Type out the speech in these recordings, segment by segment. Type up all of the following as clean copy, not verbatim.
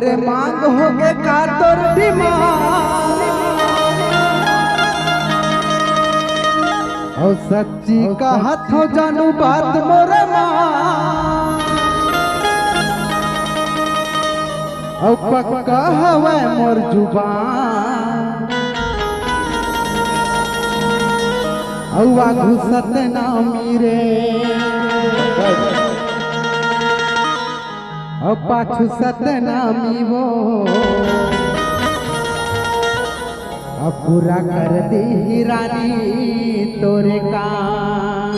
रे मांग हो गे का तोर डिमांड और सच्ची कहत हो जानू बात मोरे मां और पक्का हवे मोर जुबान औवा घुसत ना मीरे और पाछू सतनामी वो अब पूरा कर दी रानी तोरे काम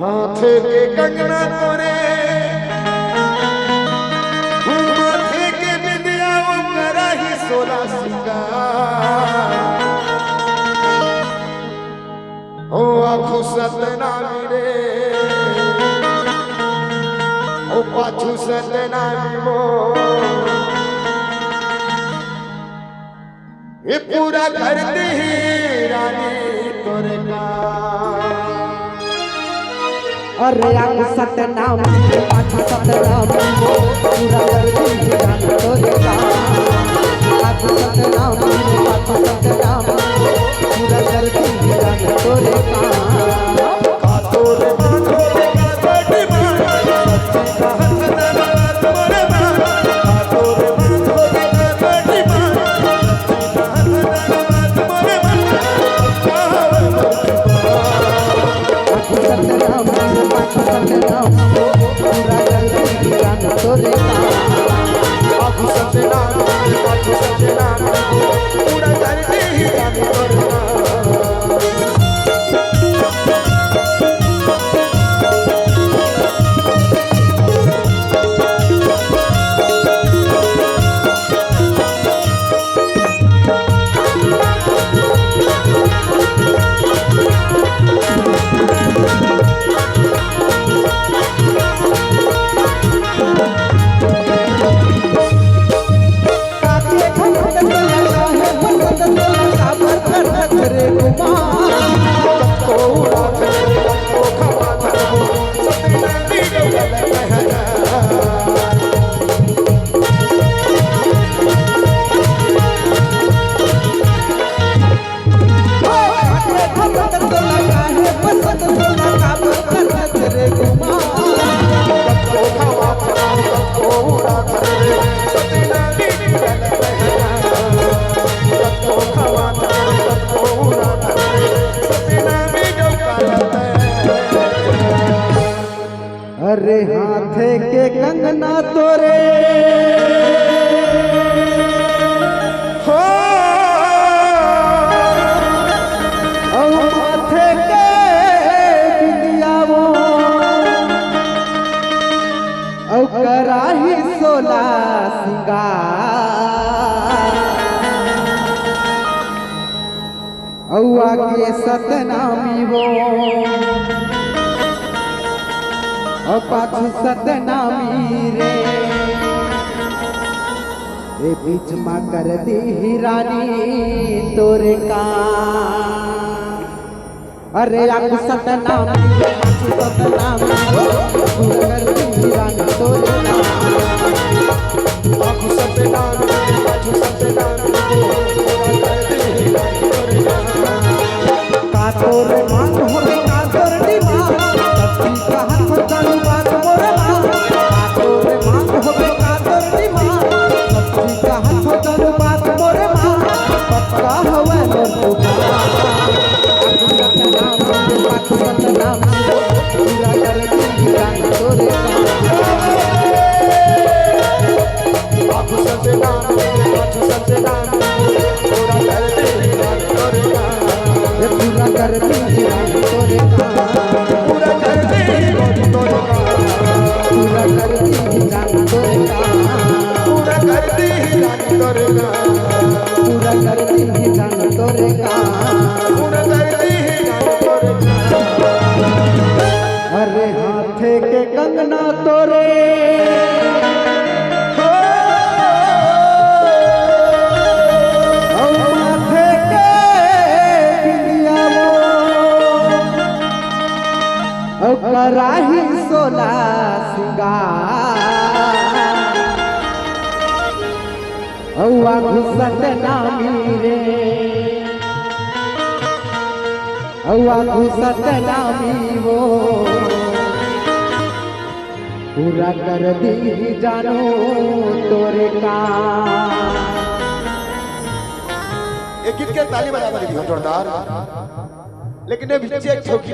माथे के कंगना तोरे माथे के बिंदिया करा ही सोला सिंगार ओ आँखों सतना रे ओ पाछू सतना वो ये पूरा करते ही रानी तोरे का अरे आग सतनाम पाछू सतनाम पूरा करती जान तोरे काम आग सतनाम पाछू सतनाम पूरा करती जान तोरे काम का तोरे मान होवे का बड़ी मान सच्ची कहत ना बात मोरे मान का तोरे मान होवे का बड़ी मान सच्ची कहत ना बात मोरे मान सतनाम पाछू सतनाम पूरा करती जान तोरे काम आँखों सतनाम पाछू सतनाम पूरा करते ही जान तोरे काके खंड हो औ माथे के बिंदियावो औ कराही सोला सिंगार औआ के सतनामी वो औ पाछू सतनामी रे ए बीच मा कर दी रानी तोरे का अरे आगू सतनामी पाछू सतनामी तू कर दी रानी तोरे का आँखों से डाल बाजू से डाल का तोरे मान हो का तोर दीवा सच्ची का हाथ चालू बात मोरे मां का तोरे मान हो का तोर दीवा सच्ची का हाथ चालू बात मोरे मां पक्का हवे मोर तू सतनाम पूरा कर दी जान तोरे आँखों से डाल बाजू से डाल पूरा कर दे तोरे का ये पूरा कर दी जान तोरे का पूरा कर दे तोरे का पूरा कर दी जान तोरे का पूरा कर दे तोरे का पूरा कर दी जान तोरे का पूरा कर दे तोरे का अरे हाथे के कंगना तोरे औ माथे के बिंदियावो औ कराही सोला सिंगार औ आगू सतनामी रे औ आगू सतनामी वो पूरा कर दी जानो तोरे का एक गीत के ताली बजा दीजिए जोरदार लेकिन ये बीच एक छोकी